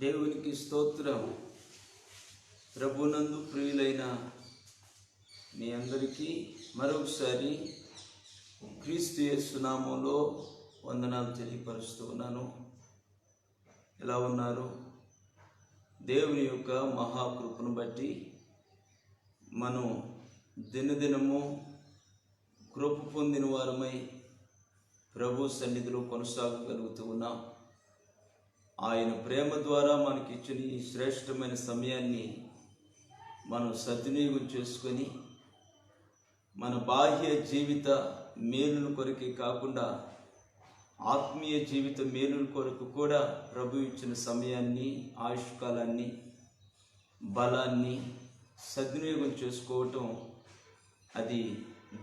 దేవునికి స్తోత్రం. ప్రభునందు ప్రియులైన మీ అందరికీ మరొకసారి క్రీస్తు యేసు నామములో వందనాలు తెలియపరుస్తూ ఉన్నాను. ఎలా ఉన్నారు? దేవుని యొక్క మహాకృపను బట్టి మనం దినదినము కృప పొందిన వారమై ప్రభు సన్నిధిలో కొనసాగగలుగుతూ ఉన్నాం. ఆయన ప్రేమ ద్వారా మనకిచ్చిన ఈ శ్రేష్టమైన సమయాన్ని మనం సద్వినియోగం చేసుకొని మన బాహ్య జీవిత మేలుల కొరకే కాకుండా ఆత్మీయ జీవిత మేలుల కొరకు కూడా ప్రభు ఇచ్చిన సమయాన్ని, ఆయుష్కాలాన్ని, బలాన్ని సద్వినియోగం చేసుకోవటం అది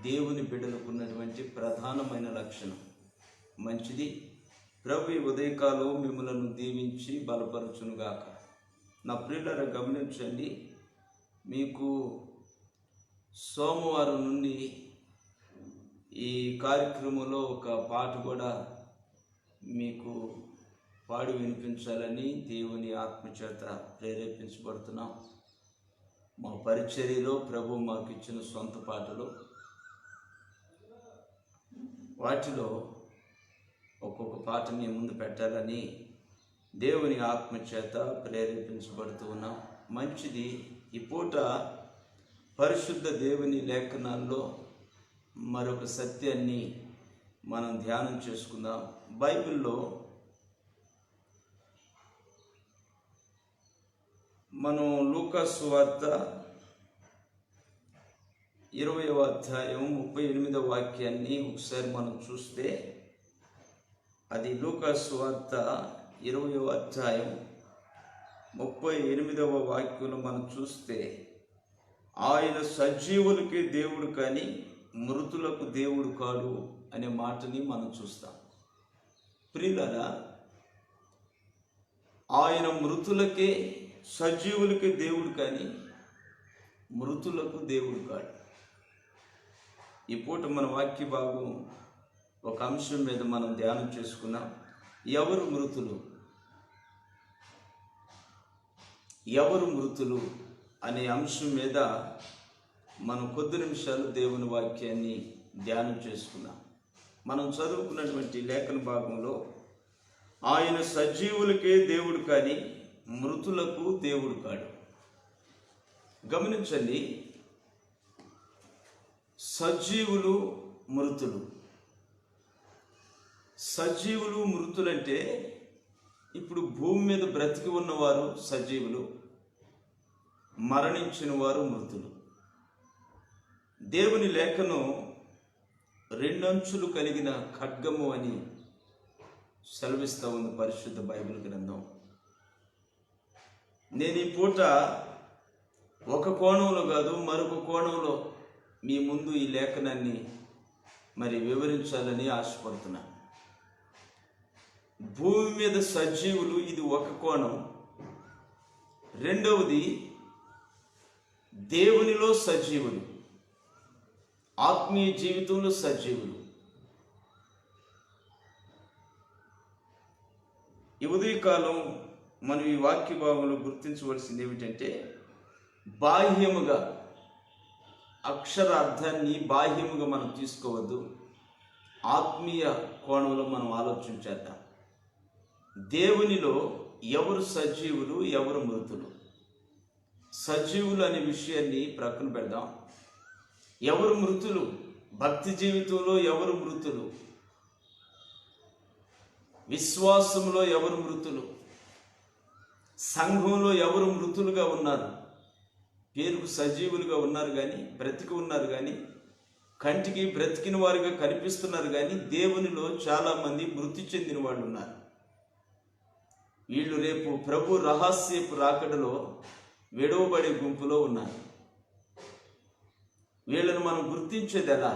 దేవుని బిడ్డలకు ఉన్నటువంటి ప్రధానమైన లక్షణం. మంచిది. ప్రభు ఈ ఉదయకాలం మిమ్మలను దీవించి బలపరచునుగాక. నా ప్రియులారా, గమనించండి, మీకు సోమవారం నుండి ఈ కార్యక్రమంలో ఒక పాట కూడా మీకు పాడి వినిపించాలని దేవుని ఆత్మచేత ప్రేరేపించబడుతున్నాం. మా పరిచర్యలో ప్రభు మాకు ఇచ్చిన సొంత పాటలు, వాటిలో ఒక్కొక్క పాట మీ ముందు పెట్టాలని దేవుని ఆత్మచేత ప్రేరేపించబడుతూ ఉన్నాం. మంచిది. ఈ పూట పరిశుద్ధ దేవుని లేఖనాల్లో మరొక సత్యాన్ని మనం ధ్యానం చేసుకుందాం. బైబిల్లో మనం లూకా సువార్త 20వ అధ్యాయం 38వ వాక్యాన్ని ఒకసారి మనం చూస్తే, అది లూకా సువార్త 20వ అధ్యాయం 38వ వాక్యంలో మనం చూస్తే, ఆయన సజీవులకి దేవుడు కానీ మృతులకు దేవుడు కాడు అనే మాటని మనం చూస్తాం. ప్రియులారా, ఆయన మృతులకే, సజీవులకి దేవుడు కానీ మృతులకు దేవుడు కాడు. ఈ పూట మన వాక్య భాగం ఒక అంశం మీద మనం ధ్యానం చేసుకున్నాం. ఎవరు మృతులు, ఎవరు మృతులు అనే అంశం మీద మనం కొద్ది నిమిషాలు దేవుని వాక్యాన్ని ధ్యానం చేసుకున్నాం. మనం చదువుకున్నటువంటి లేఖన భాగంలో ఆయన సజీవులకే దేవుడు కానీ మృతులకు దేవుడు కాడు. గమనించండి, సజీవులు, మృతులు. సజీవులు, మృతులంటే ఇప్పుడు భూమి మీద బ్రతికి ఉన్నవారు సజీవులు, మరణించిన వారు మృతులు. దేవుని లేఖనం రెండంచులు కలిగిన ఖడ్గము అని సెలవిస్తూ ఉంది పరిశుద్ధ బైబిల్ గ్రంథం. నేను ఈ పూట ఒక కోణంలో కాదు, మరొక కోణంలో మీ ముందు ఈ లేఖనాన్ని వివరించాలని ఆశపడుతున్నాను. భూమి మీద సజీవులు, ఇది ఒక కోణం. రెండవది, దేవునిలో సజీవులు, ఆత్మీయ జీవితంలో సజీవులు. ఈ ఉదయకాలం మనం ఈ వాక్య భాగంలో గుర్తించవలసింది ఏమిటంటే, బాహ్యముగా అక్షరార్థాన్ని బాహ్యముగా మనం తీసుకోవద్దు, ఆత్మీయ కోణంలో మనం ఆలోచించేద్దాం. దేవునిలో ఎవరు సజీవులు, ఎవరు మృతులు? సజీవులు అనే విషయాన్ని ప్రక్కన పెడదాం. ఎవరు మృతులు? భక్తి జీవితంలో ఎవరు మృతులు? విశ్వాసంలో ఎవరు మృతులు? సంఘంలో ఎవరు మృతులుగా ఉన్నారు? పేరుకు సజీవులుగా ఉన్నారు కానీ, బ్రతికి ఉన్నారు కానీ, కంటికి బ్రతికిన వారుగా కనిపిస్తున్నారు కానీ, దేవునిలో చాలామంది మృతి చెందిన వాళ్ళు ఉన్నారు. వీళ్ళు రేపు ప్రభు రహస్యపు రాకడలో విడవబడే గుంపులో ఉన్నారు. వీళ్ళను మనం గుర్తించేది ఎలా?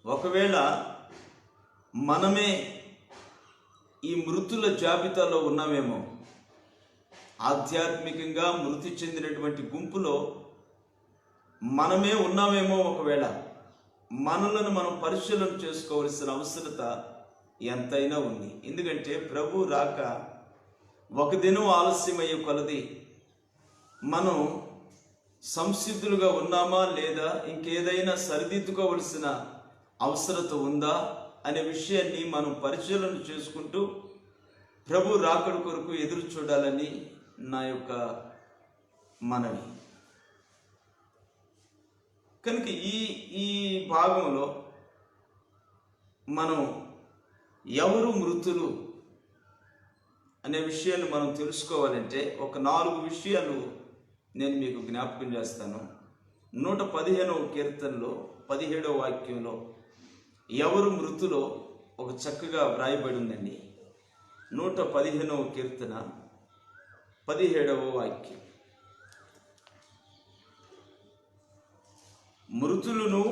ఒకవేళ మనమే ఈ మృతుల జాబితాలో ఉన్నామేమో, ఆధ్యాత్మికంగా మృతి చెందినటువంటి గుంపులో మనమే ఉన్నామేమో. ఒకవేళ మనలను మనం పరిశీలన చేసుకోవాల్సిన అవసరత ఎంతైనా ఉంది. ఎందుకంటే ప్రభు రాక ఒక దినం ఆలస్యమయ్యే కొలది మనం సంసిద్ధులుగా ఉన్నామా లేదా ఇంకేదైనా సరిదిద్దుకోవలసిన అవసరత ఉందా అనే విషయాన్ని మనం పరిశీలన చేసుకుంటూ ప్రభు రాకడ కొరకు ఎదురు చూడాలని నా యొక్క మనవి. కనుక ఈ భాగంలో మనం ఎవరు మృతులు అనే విషయాన్ని మనం తెలుసుకోవాలంటే ఒక 4 విషయాలు నేను మీకు జ్ఞాపకం చేస్తాను. 115వ కీర్తనలో 17వ వాక్యంలో ఎవరు మృతులో ఒక చక్కగా వ్రాయబడి ఉందండి. 115వ కీర్తన 17వ వాక్యం. మృతులను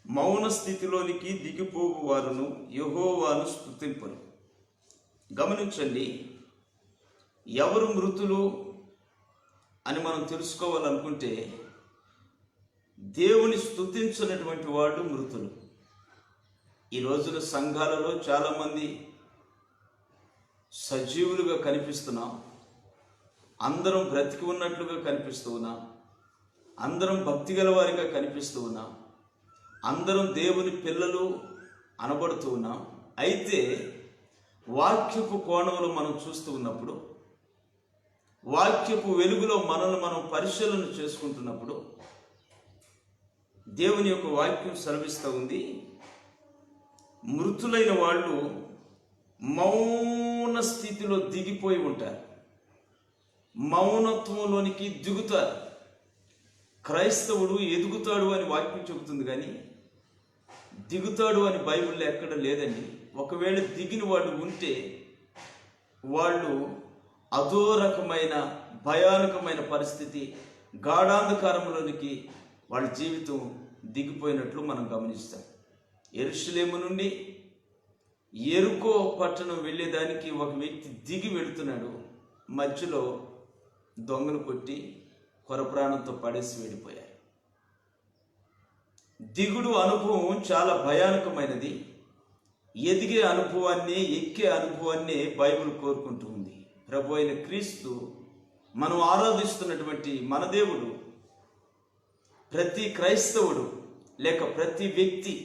మౌన స్థితిలోనికి దిగిపోవు వారును యెహోవాను స్తుతింపరు. గమనించండి, ఎవరు మృతులు అని మనం తెలుసుకోవాలనుకుంటే దేవుని స్తుతించినటువంటి వాళ్ళు మృతులు. ఈ రోజున సంఘాలలో చాలామంది సజీవులుగా కనిపిస్తున్నాం, అందరం బ్రతికి ఉన్నట్లుగా కనిపిస్తూ ఉన్నాం, అందరం భక్తి గల వారిగా కనిపిస్తూ ఉన్నాం, అందరం దేవుని పిల్లలు అనబడుతూ ఉన్నాం. అయితే వాక్యపు కోణంలో మనం చూస్తూ ఉన్నప్పుడు, వాక్యపు వెలుగులో మనల్ని మనం పరిశీలన చేసుకుంటున్నప్పుడు దేవుని యొక్క వాక్యం సెలవిస్తూ ఉంది, మృతులైన వాళ్ళు మౌన స్థితిలో దిగిపోయి ఉంటారు, మౌనత్వంలోనికి దిగుతారు. క్రైస్తవుడు ఎదుగుతాడు అని వాక్యం చెబుతుంది, కానీ దిగుతాడు అని బైబిల్లో ఎక్కడ లేదండి. ఒకవేళ దిగిన వాళ్ళు ఉంటే వాళ్ళు అదో రకమైన భయానకమైన పరిస్థితి, గాఢాంధకారంలోనికి వాళ్ళ జీవితం దిగిపోయినట్లు మనం గమనిస్తాం. యెరూషలేము నుండి యెరికో పట్టణం వెళ్ళేదానికి ఒక వ్యక్తి దిగి వెళుతున్నాడు, మధ్యలో దొంగలు కొట్టి కొరప్రాణంతో పడేసి వెళ్ళిపోయారు. దిగుడు అనుభవం చాలా భయానకమైనది. ఎదిగే అనుభవాన్ని, ఎక్కే అనుభవాన్ని బైబిల్ కోరుకుంటూ ఉంది. ప్రభు అయిన క్రీస్తు, మనం ఆరాధిస్తున్నటువంటి మన దేవుడు, ప్రతి క్రైస్తవుడు లేక ప్రతి వ్యక్తి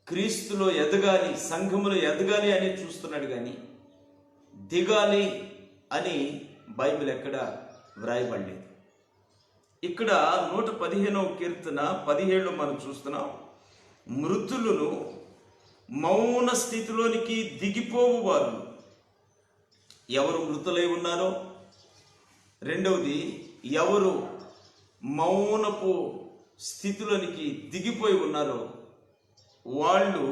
క్రీస్తులో ఎదగాలి, సంఘములో ఎదగాలి అని చూస్తున్నాడు, కానీ దిగాలి అని బైబిల్ ఎక్కడ వ్రాయబడలేదు. ఇక్కడ 115వ కీర్తన 17 మనం చూస్తున్నాం, మృతులను మౌన స్థితిలోనికి దిగిపోవు వారు. ఎవరు మృతులై ఉన్నారో, రెండవది ఎవరు మౌనపు స్థితిలోనికి దిగిపోయి ఉన్నారో వాళ్ళు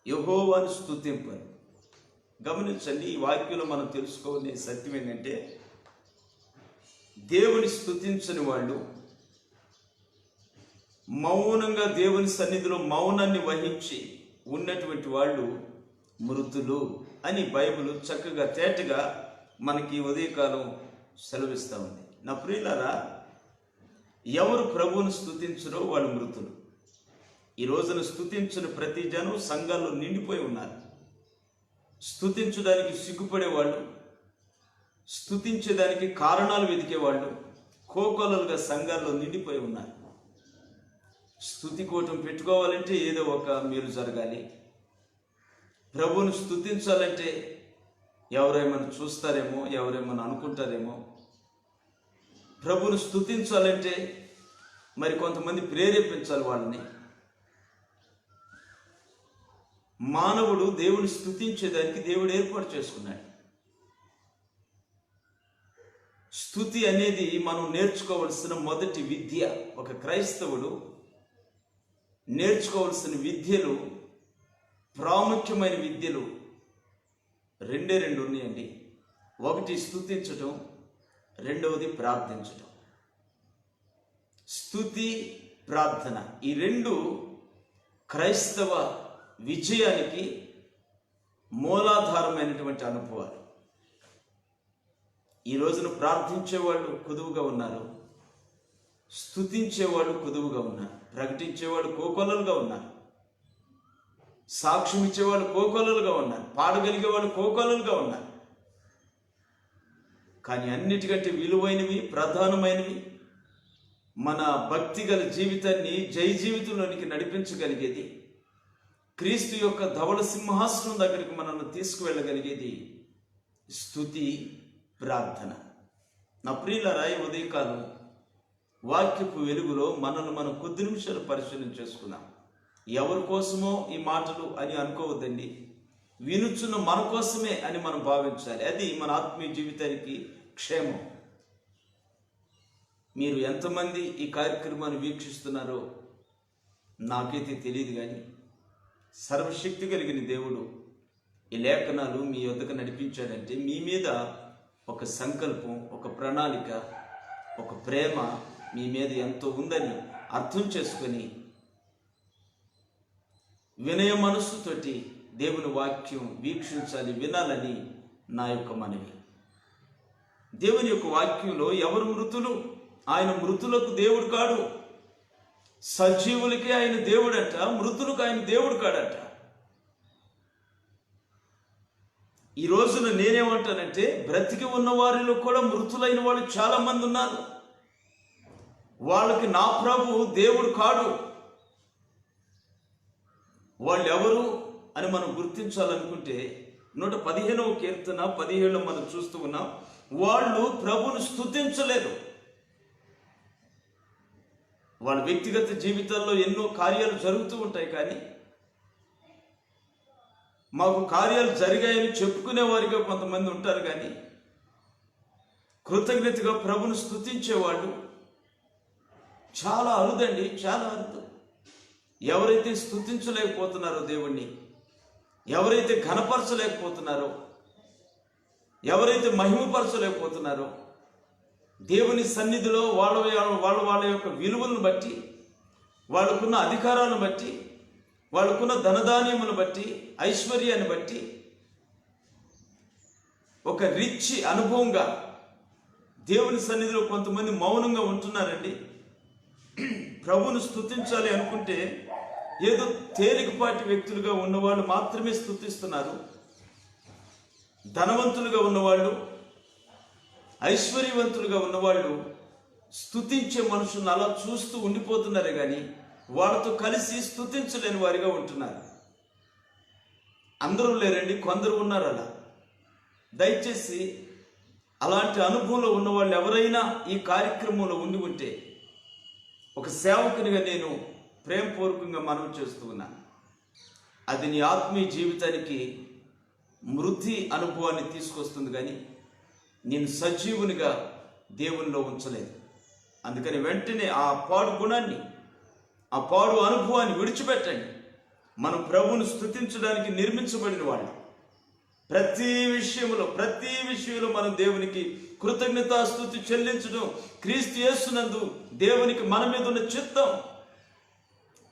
యెహోవాను స్తుతింపరు. గమనించండి, ఈ వాక్యంలో మనం తెలుసుకోవాల్సిన సత్యం ఏంటంటే, దేవుని స్తుతించని వాళ్ళు, మౌనంగా దేవుని సన్నిధిలో మౌనాన్ని వహించి ఉన్నటువంటి వాళ్ళు మృతులు అని బైబిల్ చక్కగా తేటగా మనకి ఉదయకాలం సెలవిస్తూ ఉంది. నా ప్రియులారా, ఎవరు ప్రభువును స్తుతించరో వాళ్ళు మృతులు. ఈ రోజున స్తుతించిన ప్రతి జనం సంఘాల్లో నిండిపోయి ఉన్నారు. స్తుతించడానికి సిగ్గుపడేవాళ్ళు, స్తుతించేదానికి కారణాలు వెతికేవాళ్ళు కోకొల్లలుగా సంఘాల్లో నిండిపోయి ఉన్నారు. స్తుతి కూటం పెట్టుకోవాలంటే ఏదో ఒక మేలు జరగాలి, ప్రభువును స్తుతించాలంటే ఎవరేమన్నా చూస్తారేమో, ఎవరేమన్నా అనుకుంటారేమో, ప్రభువును స్తుతించాలంటే మరి కొంతమంది ప్రేరేపించాలి వాళ్ళని. మానవుడు దేవుని స్తుతించేదానికి దేవుడు ఏర్పాటు చేసుకున్నాడు. స్తుతి అనేది మనం నేర్చుకోవలసిన మొదటి విద్య. ఒక క్రైస్తవుడు నేర్చుకోవలసిన విద్యలు, ప్రాముఖ్యమైన విద్యలు రెండే ఉన్నాయండి. ఒకటి స్తుతించటం, రెండవది ప్రార్థించటం. స్తుతి, ప్రార్థన, ఈ రెండు క్రైస్తవ విజయానికి మూలాధారమైనటువంటి అనుభవాలు. ఈ రోజున ప్రార్థించేవాళ్ళు కొదువుగా ఉన్నారు, స్తుతించేవాళ్ళు కొదువుగా ఉన్నారు, ప్రకటించేవాళ్ళు కోకొల్లలుగా ఉన్నారు, సాక్ష్యం ఇచ్చేవాళ్ళు కోకొల్లలుగా ఉన్నారు, పాడగలిగే వాళ్ళు కోకొల్లలుగా ఉన్నారు. కానీ అన్నిటికంటే విలువైనవి, ప్రధానమైనవి, మన భక్తి గల జీవితాన్ని జయ జీవితంలోనికి నడిపించగలిగేది, క్రీస్తు యొక్క ధవళ సింహాసనం దగ్గరికి మనల్ని తీసుకువెళ్ళగలిగేది స్తుతి, ప్రార్థన. నా ప్రియులారా, ఈ ఉదయకాలం వాక్యపు వెలుగులో మనల్ని మనం కొద్ది నిమిషాలు పరిశీలన చేసుకుందాం. ఎవరి కోసమో ఈ మాటలు అని అనుకోవద్దండి, వినుచున్న మన కోసమే అని మనం భావించాలి. అది మన ఆత్మీయ జీవితానికి క్షేమం. మీరు ఎంతమంది ఈ కార్యక్రమాన్ని వీక్షిస్తున్నారో నాకైతే తెలియదు, కానీ సర్వశక్తి కలిగిన దేవుడు ఈ లేఖనాలు మీ యొద్దకు నడిపించాడంటే మీ మీద ఒక సంకల్పం, ఒక ప్రణాళిక, ఒక ప్రేమ మీ మీద ఎంతో ఉందని అర్థం చేసుకొని వినయ మనస్సుతోటి దేవుని వాక్యం వీక్షించాలి, వినాలని నా యొక్క మనవి. దేవుని యొక్క వాక్యంలో ఎవరు మృతులు? ఆయన మృతులకు దేవుడు కాడు. సజీవులకే ఆయన దేవుడట, మృతులకు ఆయన దేవుడు కాడట. ఈ రోజున నేనేమంటానంటే, బ్రతికి ఉన్న వారిలో కూడా మృతులైన వాళ్ళు చాలా మంది ఉన్నారు. వాళ్ళకి నా ప్రభు దేవుడు కాడు. వాళ్ళు ఎవరు అని మనం గుర్తించాలనుకుంటే 115వ కీర్తన 17 మనం చూస్తూ ఉన్నాం. వాళ్ళు ప్రభువును స్తుతించలేరు. వాళ్ళ వ్యక్తిగత జీవితాల్లో ఎన్నో కార్యాలు జరుగుతూ ఉంటాయి, కానీ మాకు కార్యాలు జరిగాయని చెప్పుకునేవారిగా కొంతమంది ఉంటారు, కానీ కృతజ్ఞతగా ప్రభువును స్తుతించేవాళ్ళు చాలా అరుదండి, చాలా అరుదు. ఎవరైతే స్తుతించలేకపోతున్నారో దేవుణ్ణి, ఎవరైతే ఘనపరచలేకపోతున్నారో, ఎవరైతే మహిమపరచలేకపోతున్నారో, దేవుని సన్నిధిలో వాళ్ళ యొక్క విలువలను బట్టి, వాళ్ళకున్న అధికారాలను బట్టి, వాళ్ళకున్న ధనధాన్యములను బట్టి, ఐశ్వర్యాన్ని బట్టి ఒక రిచ్ అనుభవంగా దేవుని సన్నిధిలో కొంతమంది మౌనంగా ఉంటున్నారండి. ప్రభువును స్తుతించాలి అనుకుంటే ఏదో తేలికపాటి వ్యక్తులుగా ఉన్నవాళ్ళు మాత్రమే స్తుతిస్తున్నారు. ధనవంతులుగా ఉన్నవాళ్ళు, ఐశ్వర్యవంతులుగా ఉన్నవాళ్ళు స్తుతించే మనుషులను అలా చూస్తూ ఉండిపోతున్నారే కానీ వాళ్ళతో కలిసి స్తుతించలేని వారిగా ఉంటున్నారు. అందరూ లేరండి, కొందరు ఉన్నారు అలా. దయచేసి అలాంటి అనుభవంలో ఉన్న వాళ్ళు ఎవరైనా ఈ కార్యక్రమంలో ఉండి ఉంటే ఒక సేవకునిగా నేను ప్రేమపూర్వకంగా మనవి చేస్తూ ఉన్నాను. అది నీ ఆత్మీయ జీవితానికి మృతి అనుభవాన్ని తీసుకొస్తుంది, కానీ నేను సజీవునిగా దేవునిలో ఉంచలేదు. అందుకని వెంటనే ఆ పాడు గుణాన్ని, ఆ పాడు అనుభవాన్ని విడిచిపెట్టండి. మనం ప్రభువును స్తుతించడానికి నిర్మించబడిన వాళ్ళు. ప్రతి విషయంలో మనం దేవునికి కృతజ్ఞతాస్తుతి చెల్లించడం క్రీస్తు యేసునందు దేవునికి మన మీద ఉన్న చిత్తం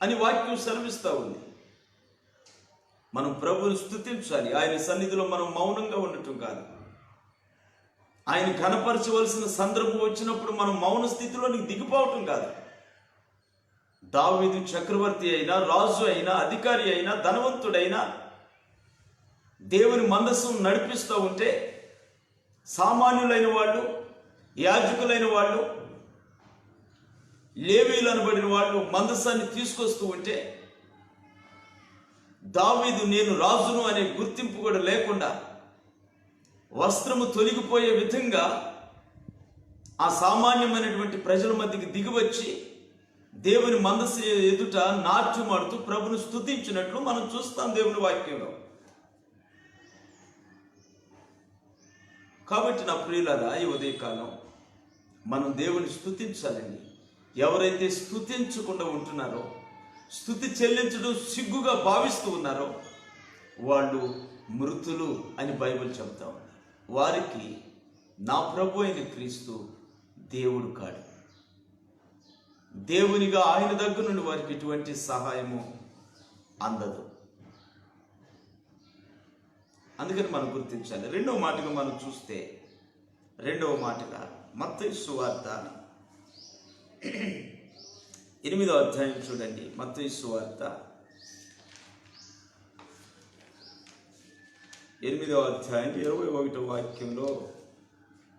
అని వాక్యం సెలవిస్తూ ఉంది. మనం ప్రభువును స్తుతించాలి. ఆయన సన్నిధిలో మనం మౌనంగా ఉండటం కాదు. ఆయన ఘనపరచవలసిన సందర్భం వచ్చినప్పుడు మనం మౌన స్థితిలోనికి దిగిపోవటం కాదు. దావీదు చక్రవర్తి అయినా, రాజు అయినా, అధికారి అయినా, ధనవంతుడైనా దేవుని మందస్సును నడిపిస్తూ ఉంటే సామాన్యులైన వాళ్ళు, యాజకులైన వాళ్ళు, లేవీలు అనబడిన వాళ్ళు మందస్సాన్ని తీసుకొస్తూ ఉంటే దావీదు నేను రాజును అనే గుర్తింపు కూడా లేకుండా వస్త్రము తొలగిపోయే విధంగా ఆ సామాన్యమైనటువంటి ప్రజల మధ్యకి దిగివచ్చి దేవుని మనస్సు ఎదుట నాట్యమాడుతూ ప్రభును స్తుతించినట్లు మనం చూస్తాం దేవుని వాక్యంలో. కాబట్టి నా ప్రియులారా, ఈ ఉదయకాలం మనం దేవుని స్తుతించాలండి. ఎవరైతే స్తుతించకుండా ఉంటున్నారో, స్తుతి చెల్లించడం సిగ్గుగా భావిస్తూ ఉన్నారో వాళ్ళు మృతులు అని బైబిల్ చెబుతా ఉంది. వారికి నా ప్రభు అయిన క్రీస్తు దేవుడు కాడు. దేవునిగా ఆయన దగ్గర నుండి వారికి ఎటువంటి సహాయము అందదు. అందుకని మనం గుర్తించాలి. రెండవ మాటగా మనం చూస్తే, రెండవ మాటగా మత్తయి సువార్త 8వ అధ్యాయం చూడండి. మత్తయి సువార్త 8వ అధ్యాయం 21వ వాక్యంలో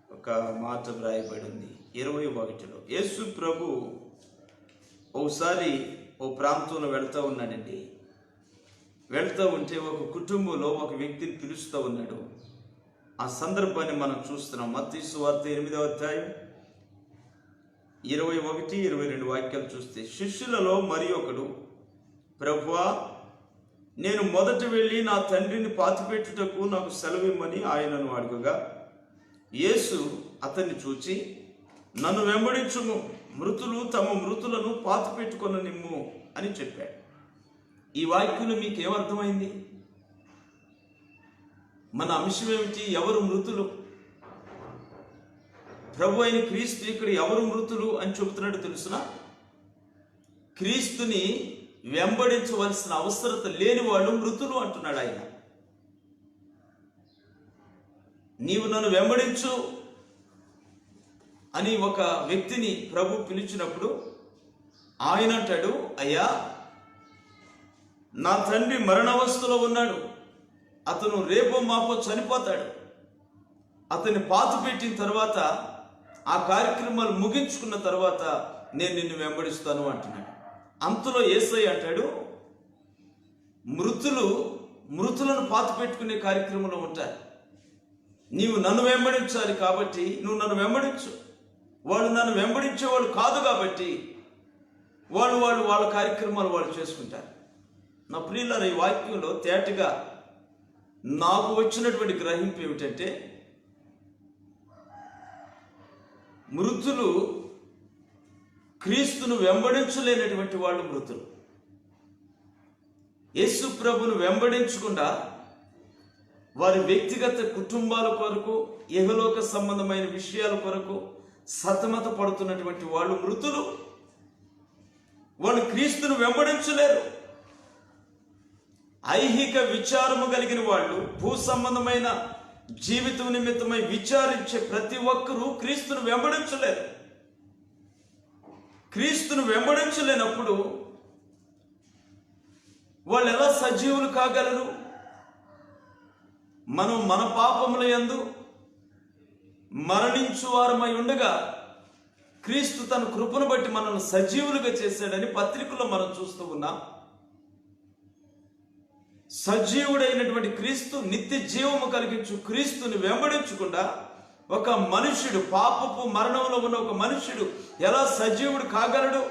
ఒక ఒక మాట వ్రాయబడి ఉంది 21లో. యేసు ప్రభు ఒకసారి ఓ ప్రాంతంలో వెళ్తూ ఉన్నాడండి. వెళ్తూ ఉంటే ఒక కుటుంబంలో ఒక వ్యక్తిని పిలుస్తూ ఉన్నాడు. ఆ సందర్భాన్ని మనం చూస్తున్నాం. మత్తయి సువార్త 8వ అధ్యాయం 21, 22 వాక్యాలు చూస్తే, శిష్యులలో మరి ఒకడు, ప్రభువా, నేను మొదట వెళ్ళి నా తండ్రిని పాతిపెట్టుటకు నాకు సెలవిమ్మని ఆయనను అడుగగా, యేసు అతన్ని చూచి, నన్ను వెంబడించుము, మృతులు తమ మృతులను పాతిపెట్టుకొననిమ్ము అని చెప్పాడు. ఈ వాక్యంలో మీకు ఏమర్థమైంది? మన అంశం ఏమిటి? ఎవరు మృతులు? ప్రభు అయిన క్రీస్తు ఇక్కడ ఎవరు మృతులు అని చెబుతున్నాడు తెలుసునా? క్రీస్తుని వెంబడించవలసిన అవసరత లేని వాళ్ళు మృతులు అంటున్నాడు ఆయన. నీవు నన్ను వెంబడించు అని ఒక వ్యక్తిని ప్రభు పిలిచినప్పుడు ఆయన అంటాడు, అయ్యా, నా తండ్రి మరణావస్థలో ఉన్నాడు, అతను రేపో మాపో చనిపోతాడు, అతన్ని పాతిపెట్టిన తర్వాత ఆ కార్యక్రమాలు ముగించుకున్న తర్వాత నేను నిన్ను వెంబడిస్తాను అంటున్నాడు. అంతలో యేసయ్య అంటాడు, మృతులను పాతిపెట్టుకునే కార్యక్రమంలో ఉంటారు, నీవు నన్ను వెంబడించాలి, కాబట్టి నువ్వు నన్ను వెంబడించు. వాళ్ళు నన్ను వెంబడించేవాళ్ళు కాదు కాబట్టి వాళ్ళు వాళ్ళ కార్యక్రమాలు వాళ్ళు చేసుకుంటారు. నా ప్రియులారా, ఈ వాక్యంలో తేటగా నాకు వచ్చినటువంటి గ్రహింపు ఏమిటంటే, మృతులు క్రీస్తును వెంబడించలేనటువంటి వాళ్ళు మృతులు. యేసు ప్రభును వెంబడించకుండా వారి వ్యక్తిగత కుటుంబాల కొరకు, ఇహలోక సంబంధమైన విషయాల కొరకు సతమత పడుతున్నటువంటి వాళ్ళు మృతులు. వాళ్ళు క్రీస్తును వెంబడించలేరు. ఐహిక విచారము కలిగిన వాళ్ళు, భూ సంబంధమైన జీవితం నిమిత్తమై విచారించే ప్రతి ఒక్కరూ క్రీస్తును వెంబడించలేరు. క్రీస్తును వెంబడించలేనప్పుడు వాళ్ళు ఎలా సజీవులు కాగలరు? మనం మన పాపముల యందు మరణించు వారమై ఉండగా క్రీస్తు తన కృపను బట్టి మనల్ని సజీవులుగా చేశాడని పత్రికలో మనం చూస్తూ ఉన్నాం. సజీవుడైనటువంటి క్రీస్తు, నిత్య జీవము కలిగించు క్రీస్తుని వెంబడించకుండా ఒక మనుష్యుడు, పాపపు మరణంలో ఉన్న ఒక మనుష్యుడు ఎలా సజీవుడు కాగలడు?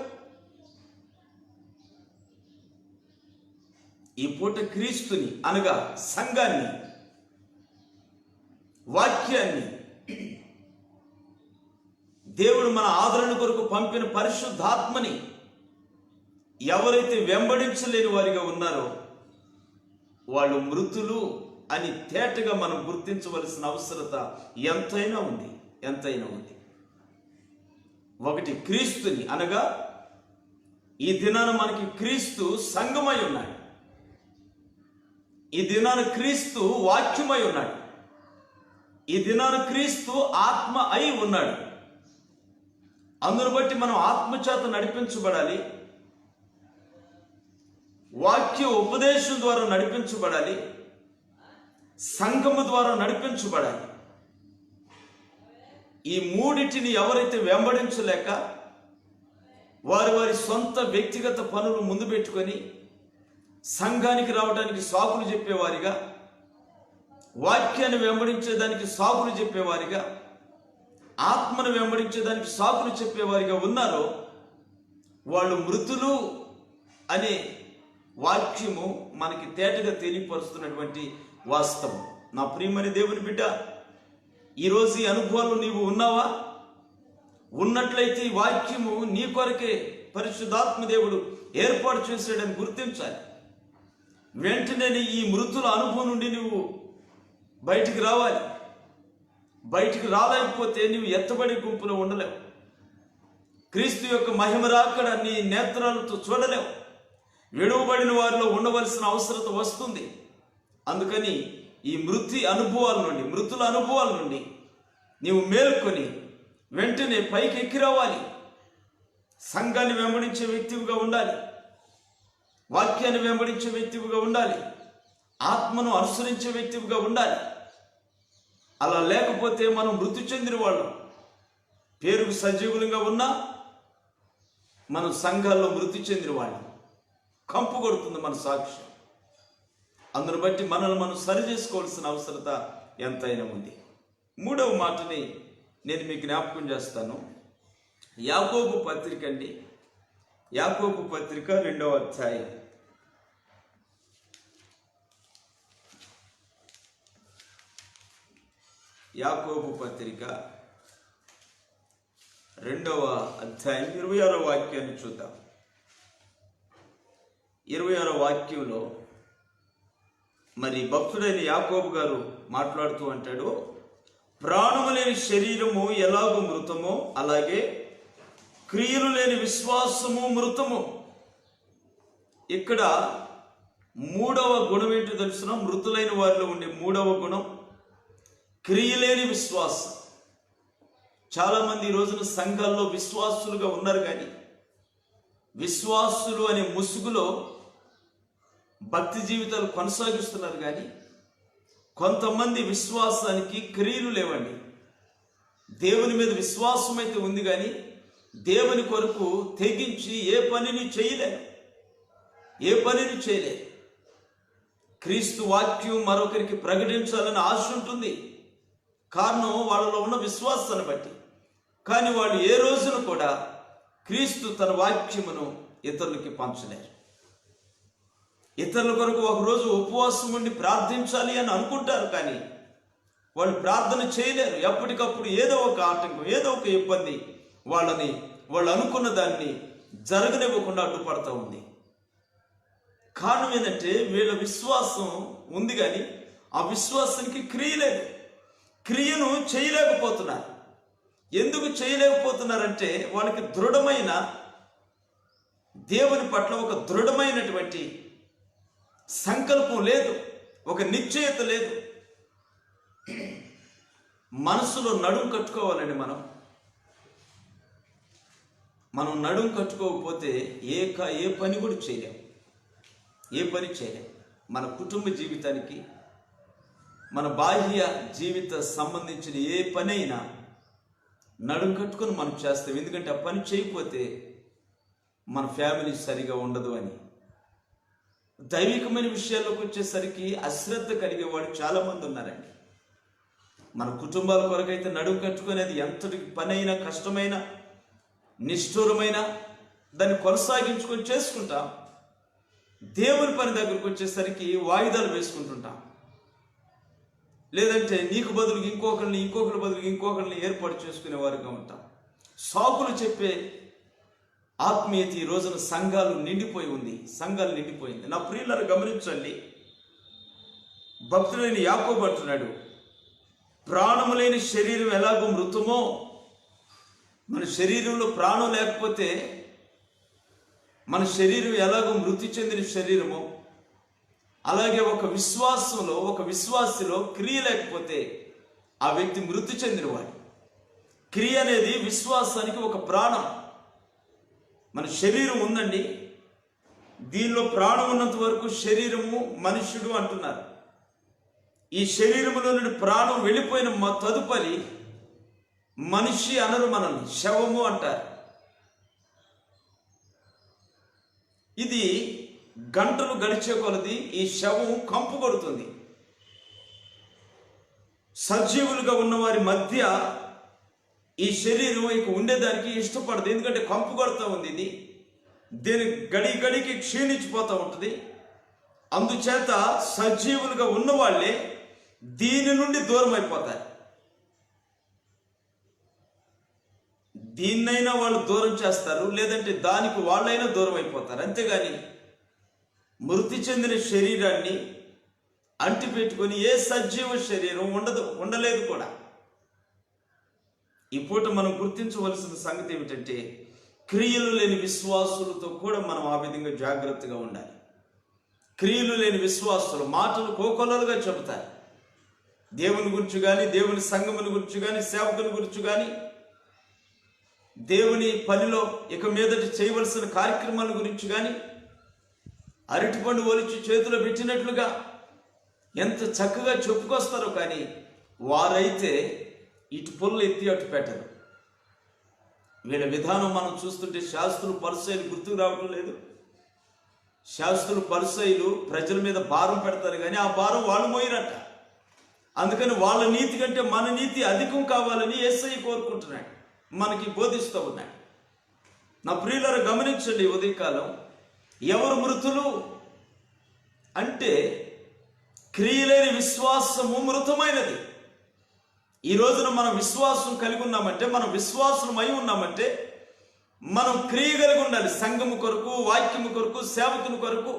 ఈ పూట క్రీస్తుని అనగా సంఘాన్ని, వాక్యాన్ని, దేవుడు మన ఆదరణ కొరకు పంపిన పరిశుద్ధాత్మని ఎవరైతే వెంబడించలేని వారిగా ఉన్నారో వాళ్ళు మృతులు అని తేటగా మనం గుర్తించవలసిన అవసరత ఎంతైనా ఉంది. ఒకటి, క్రీస్తుని అనగా ఈ దినాన మనకి క్రీస్తు సంఘమై ఉన్నాడు. ఈ దినాన క్రీస్తు వాక్యమై ఉన్నాడు. ఈ దినాన క్రీస్తు ఆత్మ అయి ఉన్నాడు. అందును బట్టి మనం ఆత్మచేత నడిపించబడాలి. వాక్య ఉపదేశం ద్వారా నడిపించబడాలి. సంఘము ద్వారా నడిపించబడాలి. ఈ మూడిటిని ఎవరైతే వెంబడించలేక వారి సొంత వ్యక్తిగత పనులు ముందు పెట్టుకొని సంఘానికి రావడానికి సాకులు చెప్పేవారిగా, వాక్యాన్ని వెంబడించేదానికి సాకులు చెప్పేవారిగా, ఆత్మను వెంబడించేదానికి సాకులు చెప్పేవారిగా ఉన్నారో వాళ్ళు మృతులు అనే వాక్యము మనకి తేటగా తెలియపరుస్తున్నటువంటి వాస్తవం. నా ప్రియమైన దేవుని బిడ్డ, ఈరోజు ఈ అనుభవాలు నీవు ఉన్నావా? ఉన్నట్లయితే ఈ వాక్యము నీ కొరకే పరిశుద్ధాత్మ దేవుడు ఏర్పాటు చేశాడని గుర్తించాలి. వెంటనే ఈ మృతుల అనుభవం నుండి నువ్వు బయటికి రావాలి. బయటికి రాలేకపోతే నువ్వు ఎత్తబడి గుంపులో ఉండలేవు. క్రీస్తు యొక్క మహిమ రాకడ నీ నేత్రాలతో చూడలేవు. విడువబడిన వారిలో ఉండవలసిన అవసరత వస్తుంది. అందుకని ఈ మృతుల అనుభవాల నుండి నీవు మేల్కొని వెంటనే పైకి ఎక్కి రావాలి. సంఘాన్ని వెంబడించే వ్యక్తివిగా ఉండాలి. వాక్యాన్ని వెంబడించే వ్యక్తివిగా ఉండాలి. ఆత్మను అనుసరించే వ్యక్తివిగా ఉండాలి. అలా లేకపోతే మనం మృతి చెందిన వాళ్ళం. పేరుకు సజీవులుగా ఉన్నా మనం సంఘాల్లో మృతి చెందిన వాళ్ళం. కంపు కొడుతుంది మన సాక్ష్యం. అందును బట్టి మనల్ని మనం సరి చేసుకోవాల్సిన అవసరత ఎంతైనా ఉంది. మూడవ మాటని నేను మీకు జ్ఞాపకం చేస్తాను. యాకోబు పత్రిక అండి. యాకోబు పత్రిక 2వ అధ్యాయం. యాకోబు పత్రిక 2వ అధ్యాయం 26వ వాక్యాన్ని చూద్దాం. 26వ వాక్యంలో మరి భక్తుడైన యాకోబు గారు మాట్లాడుతూ అంటాడు, ప్రాణము లేని శరీరము ఎలాగో మృతమో అలాగే క్రియలు లేని విశ్వాసము మృతము. ఇక్కడ మూడవ గుణం ఏంటో తెలుసునా? మృతులైన వారిలో ఉండే మూడవ గుణం క్రియలేని విశ్వాసం. చాలామంది ఈ రోజున సంఘాల్లో విశ్వాసులుగా ఉన్నారు, కానీ విశ్వాసులు అనే ముసుగులో భక్తి జీవితాలు కొనసాగిస్తున్నారు. కానీ కొంతమంది విశ్వాసానికి క్రియలు లేవండి. దేవుని మీద విశ్వాసం అయితే ఉంది, కానీ దేవుని కొరకు తెగించి ఏ పనిని చేయలేరు. క్రీస్తు వాక్యం మరొకరికి ప్రకటించాలని ఆశ ఉంటుంది. కారణం వాళ్ళలో ఉన్న విశ్వాసాన్ని బట్టి. కానీ వాళ్ళు ఏ రోజున కూడా క్రీస్తు తన వాక్యమును ఇతరులకి పంచలేరు. ఇతరుల కొరకు ఒకరోజు ఉపవాసం ఉండి ప్రార్థించాలి అని అనుకుంటారు, కానీ వాళ్ళు ప్రార్థన చేయలేరు. ఎప్పటికప్పుడు ఏదో ఒక ఆటంకం, ఏదో ఒక ఇబ్బంది వాళ్ళు అనుకున్న దాన్ని జరగనివ్వకుండా అడ్డుపడతా ఉంది. కారణం ఏంటంటే వీళ్ళ విశ్వాసం ఉంది, కానీ ఆ విశ్వాసానికి క్రియ లేదు. క్రియను చేయలేకపోతున్నారు. ఎందుకు చేయలేకపోతున్నారంటే వాళ్ళకి దృఢమైన దేవుని పట్ల ఒక దృఢమైనటువంటి సంకల్పం లేదు, ఒక నిశ్చయత లేదు. మనసులో నడుం కట్టుకోవాలండి. మనం నడుం కట్టుకోకపోతే ఏ పని కూడా చేయలేం. మన కుటుంబ జీవితానికి, మన బాహ్య జీవిత సంబంధించిన ఏ పని అయినా నడుం కట్టుకొని మనం చేస్తాం. ఎందుకంటే ఆ పని చేయకపోతే మన ఫ్యామిలీ సరిగా ఉండదు అని. దైవికమైన విషయాల్లోకి వచ్చేసరికి అశ్రద్ధ కలిగేవాడు చాలామంది ఉన్నారండి. మన కుటుంబాల కొరకైతే నడుం కట్టుకునేది ఎంతటి పని అయినా, కష్టమైన, నిష్ఠూరమైన దాన్ని కొనసాగించుకొని చేసుకుంటాం. దేవుని పని దగ్గరకు వచ్చేసరికి వాయిదాలు వేసుకుంటుంటాం. లేదంటే నీకు బదులుగా ఇంకొకరి బదులుగా ఇంకొకరిని ఏర్పాటు చేసుకునేవారుగా ఉంటాం. సాకులు చెప్పే ఆత్మీయత ఈ రోజున సంఘాలు నిండిపోయింది. నా ప్రియులను గమనించండి. భక్తుడైన యాకోబు అంటున్నాడు, ప్రాణము లేని శరీరం ఎలాగో మృతమో, మన శరీరంలో ప్రాణం లేకపోతే మన శరీరం ఎలాగో మృతి చెందిన శరీరమో, అలాగే ఒక విశ్వాసిలో క్రియ లేకపోతే ఆ వ్యక్తి మృతి చెందినవాడు. క్రియ అనేది విశ్వాసానికి ఒక ప్రాణం. మన శరీరం ఉందండి, దీనిలో ప్రాణం ఉన్నంత వరకు శరీరము మనుష్యుడు అంటున్నారు. ఈ శరీరములో నుండి ప్రాణం వెళ్ళిపోయిన తదుపరి మనిషి అనరు, మనల్ని శవము అంటారు. ఇది గంటలు గడిచే కొలది ఈ శవం కంపు కొడుతుంది. సజీవులుగా ఉన్నవారి మధ్య ఈ శరీరం ఇక ఉండేదానికి ఇష్టపడదు. ఎందుకంటే కంపు కొడుతూ ఉంది. దీని గడికి క్షీణించిపోతూ ఉంటుంది. అందుచేత సజీవులుగా ఉన్నవాళ్లే దీని నుండి దూరం అయిపోతారు. దీన్నైనా వాళ్ళు దూరం చేస్తారు, లేదంటే దానికి వాళ్ళైనా దూరం అయిపోతారు. అంతేగాని మృతి చెందిన శరీరాన్ని అంటిపెట్టుకొని ఏ సజీవ శరీరం ఉండలేదు కూడా. ఈ పూట మనం గుర్తించవలసిన సంగతి ఏమిటంటే, క్రియలు లేని విశ్వాసులతో కూడా మనం ఆ విధంగా జాగ్రత్తగా ఉండాలి. క్రియలు లేని విశ్వాసులు మాటలు కోకొల్లలుగా చెబుతారు. దేవుని గురించి కానీ, దేవుని సంఘముల గురించి కానీ, సేవకుల గురించి కానీ, దేవుని పనిలో ఇక మీదట చేయవలసిన కార్యక్రమాల గురించి కానీ, అరటిపండు ఒలిచి చేతిలో పెట్టినట్లుగా ఎంత చక్కగా చెప్పుకొస్తారో, కానీ వారైతే ఇటు పుల్ల ఎత్తి అటు పెట్టరు. వీళ్ళ విధానం మనం చూస్తుంటే శాస్త్రులు పరిసయ్యులు గుర్తుకు రావడం లేదు. శాస్త్రులు పరిసయ్యులు ప్రజల మీద భారం పెడతారు కానీ ఆ భారం వాళ్ళు మోయరట. అందుకని వాళ్ళ నీతి కంటే మన నీతి అధికం కావాలని యేసయ్య కోరుకుంటున్నాడు, మనకి బోధిస్తూ ఉన్నాడు. నా ప్రియులారా గమనించండి, ఉదయకాలం ఎవరు మృతులు అంటే క్రియలేని విశ్వాసము మృతమైనది. ఈ రోజున మనం విశ్వాసం కలిగి ఉన్నామంటే, మనం విశ్వాసమై ఉన్నామంటే మనం క్రియ కలిగి ఉండాలి. సంఘము కొరకు, వాక్యము కొరకు, సేవకుని కొరకు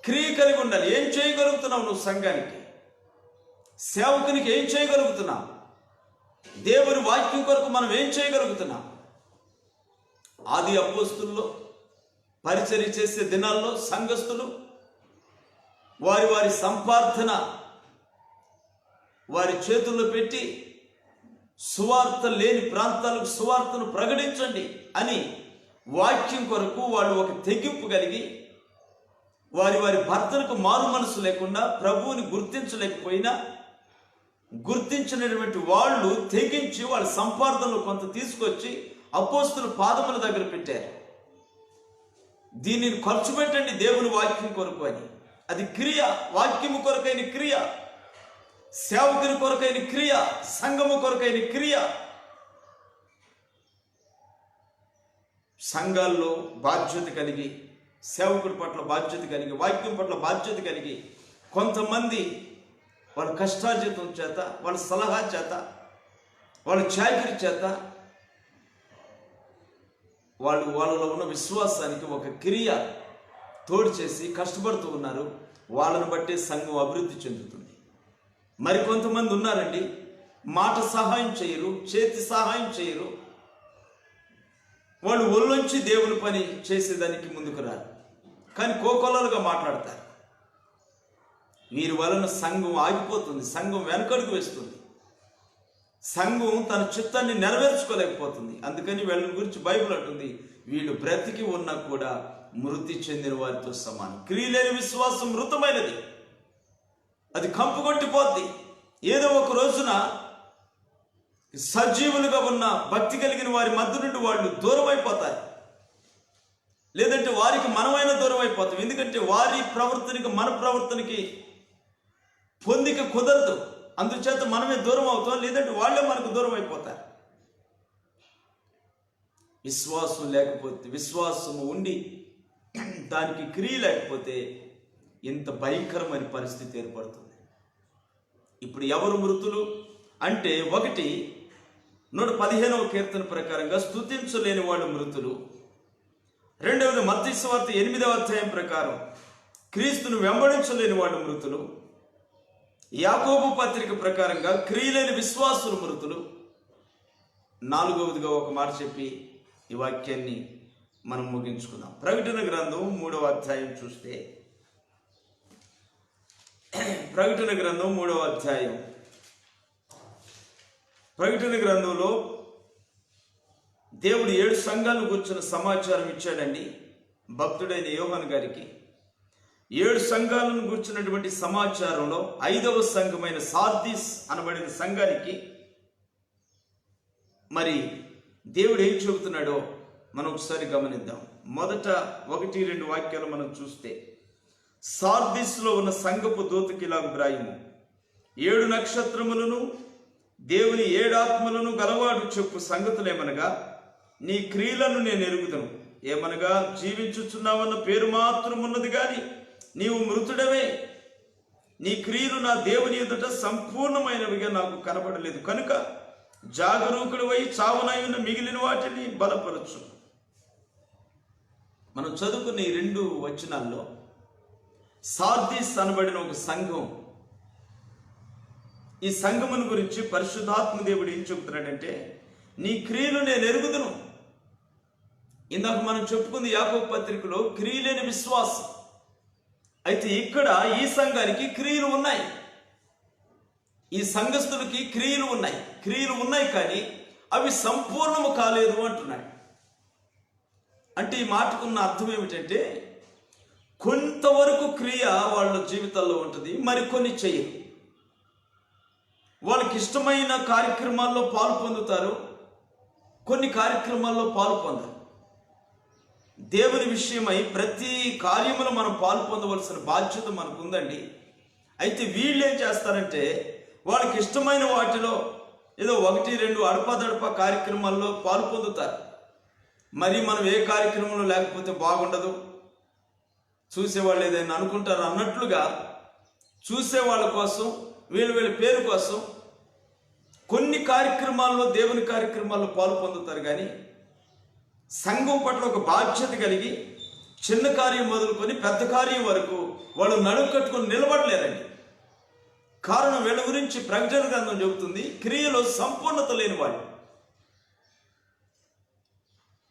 క్రియ కలిగి ఉండాలి. ఏం చేయగలుగుతున్నావు నువ్వు? సంఘానికి, సేవకునికి ఏం చేయగలుగుతున్నావు? దేవుని వాక్యం కొరకు మనం ఏం చేయగలుగుతున్నాం? ఆది అపోస్తుల్లో పరిచర్య చేసే దినాల్లో సంఘస్థులు వారి వారి సంపార్ధన వారి చేతుల్లో పెట్టి సువార్త లేని ప్రాంతాలకు సువార్తను ప్రకటించండి అని వాక్యం కొరకు వాళ్ళు ఒక తెగింపు కలిగి వారి వారి భర్తలకు మారు మనసు లేకుండా ప్రభువుని గుర్తించలేకపోయినా గుర్తించినటువంటి వాళ్ళు తెగించి వాళ్ళ సంపాదనలో కొంత తీసుకొచ్చి అపోస్తుల పాదముల దగ్గర పెట్టారు. దీనిని ఖర్చు పెట్టండి దేవుని వాక్యం కొరకు అని. అది క్రియ, వాక్యము కొరకైన క్రియ, సేవకుని కొరకైన క్రియ, సంఘము కొరకైన క్రియ. సంఘాల్లో బాధ్యత కలిగి, సేవకుడి పట్ల బాధ్యత కలిగి, వాక్యం పట్ల బాధ్యత కలిగి కొంతమంది వాళ్ళ కష్టార్జితం చేత, వాళ్ళ సలహా చేత, వాళ్ళ చాకరీ చేత వాళ్ళలో ఉన్న విశ్వాసానికి ఒక క్రియ తోడు చేసి కష్టపడుతూ ఉన్నారు. వాళ్ళను బట్టే సంఘం అభివృద్ధి చెందుతుంది. మరికొంతమంది ఉన్నారండి, మాట సహాయం చేయరు, చేతి సహాయం చేయరు. వాళ్ళు ఒళ్ళొంచి దేవుని పని చేసేదానికి ముందుకు రారు, కానీ కోకొల్లలుగా మాట్లాడతారు. వీరి వలన సంఘం ఆగిపోతుంది, సంఘం వెనకడుగు వేస్తుంది, సంఘం తన చిత్తాన్ని నెరవేర్చుకోలేకపోతుంది. అందుకని వీళ్ళని గురించి బైబిల్ అంటుంది, వీళ్ళు బ్రతికి ఉన్నా కూడా మృతి చెందిన వారితో సమానం. క్రియలేని విశ్వాసం మృతమైనది, అది కంపు కొట్టిపోద్ది. ఏదో ఒక రోజున సజీవులుగా ఉన్న భక్తి కలిగిన వారి మధ్య నుండి వాళ్ళు దూరం అయిపోతారు, లేదంటే వారికి మనమైన దూరం అయిపోతాం. ఎందుకంటే వారి ప్రవర్తనకి మన ప్రవర్తనకి పొందిక కుదరదు. అందుచేత మనమే దూరం అవుతాం, లేదంటే వాళ్ళే మనకు దూరం అయిపోతారు. విశ్వాసం లేకపోతే, విశ్వాసము ఉండి దానికి క్రియ లేకపోతే ఇంత భయంకరమైన పరిస్థితి ఏర్పడుతుంది. ఇప్పుడు ఎవరు మృతులు అంటే, 115వ కీర్తన ప్రకారంగా స్తుతించలేని వాళ్ళు మృతులు. రెండవది మత్తయి సువార్త 8వ అధ్యాయం ప్రకారం క్రీస్తును వెంబడించలేని వాళ్ళు మృతులు. యాకోబు పత్రిక ప్రకారంగా క్రియలేని విశ్వాసులు మృతులు. నాలుగవదిగా ఒక మాట చెప్పి ఈ వాక్యాన్ని మనం ముగించుకుందాం. ప్రకటన గ్రంథం 3వ అధ్యాయం చూస్తే, ప్రకటన గ్రంథం 3వ అధ్యాయం, ప్రకటన గ్రంథంలో దేవుడు 7 సంఘాలను గురించిన సమాచారం ఇచ్చాడండి భక్తుడైన యోహాను గారికి. 7 సంఘాలను గురించినటువంటి సమాచారంలో 5వ సంఘమైన సార్దీస్ అనబడిన సంఘానికి మరి దేవుడు ఏం చెబుతున్నాడో మనం ఒకసారి గమనిద్దాం. మొదట 1-2 వాక్యాలు మనం చూస్తే, సార్దీస్లో ఉన్న సంఘపు దూతకి ఇలా వ్రాయుము, 7 నక్షత్రములను దేవుని 7 ఆత్మలను గలవాడు చెప్పు సంగతులేమనగా, నీ క్రియలను నేను ఎరుగుదును. ఏమనగా, జీవించుచున్నావన్న పేరు మాత్రం ఉన్నది కానీ నీవు మృతుడవే. నీ క్రియలు నా దేవుని ఎదుట సంపూర్ణమైనవిగా నాకు కనబడలేదు. కనుక జాగరూకుడివై చావునైన మిగిలిన వాటిని బలపరచు. మనం చదువుకున్న ఈ 2 వచనాల్లో సార్దీస్ అనబడిన ఒక సంఘం, ఈ సంఘమును గురించి పరిశుద్ధాత్మ దేవుడు ఏం చెబుతున్నాడంటే, నీ క్రియలు నేను ఎరుగుదును. ఇందాక మనం చెప్పుకుంది యాకోబు పత్రికలో క్రియలేని విశ్వాసం. అయితే ఇక్కడ ఈ సంఘానికి క్రియలు ఉన్నాయి, ఈ సంఘస్థులకి క్రియలు ఉన్నాయి. క్రియలు ఉన్నాయి కానీ అవి సంపూర్ణము కాలేదు అంటున్నాడు. అంటే ఈ మాటకున్న అర్థం ఏమిటంటే, కొంతవరకు క్రియ వాళ్ళ జీవితాల్లో ఉంటుంది, మరికొన్ని చేయరు. వాళ్ళకి ఇష్టమైన కార్యక్రమాల్లో పాలు పొందుతారు, కొన్ని కార్యక్రమాల్లో పాలు పొందరు. దేవుని విషయమై ప్రతి కార్యములో మనం పాలు పొందవలసిన బాధ్యత మనకు ఉందండి. అయితే వీళ్ళు ఏం చేస్తారంటే వాళ్ళకి ఇష్టమైన వాటిలో ఏదో 1-2 అడపాదడపా కార్యక్రమాల్లో పాలు పొందుతారు. మరి మనం ఏ కార్యక్రమంలో లేకపోతే బాగుండదు, చూసేవాళ్ళు ఏదైనా అనుకుంటారు అన్నట్లుగా చూసేవాళ్ళ కోసం వీళ్ళ పేరు కోసం కొన్ని కార్యక్రమాల్లో, దేవుని కార్యక్రమాల్లో పాలు పొందుతారు. కానీ సంఘం పట్ల ఒక బాధ్యత కలిగి చిన్న కార్యం మొదలుకొని పెద్ద కార్యం వరకు వాళ్ళు నడుము కట్టుకొని నిలబడలేరండి. కారణం వీళ్ళ గురించి ప్రకటన గ్రంథం చెబుతుంది, క్రియలో సంపూర్ణత లేని వాళ్ళు.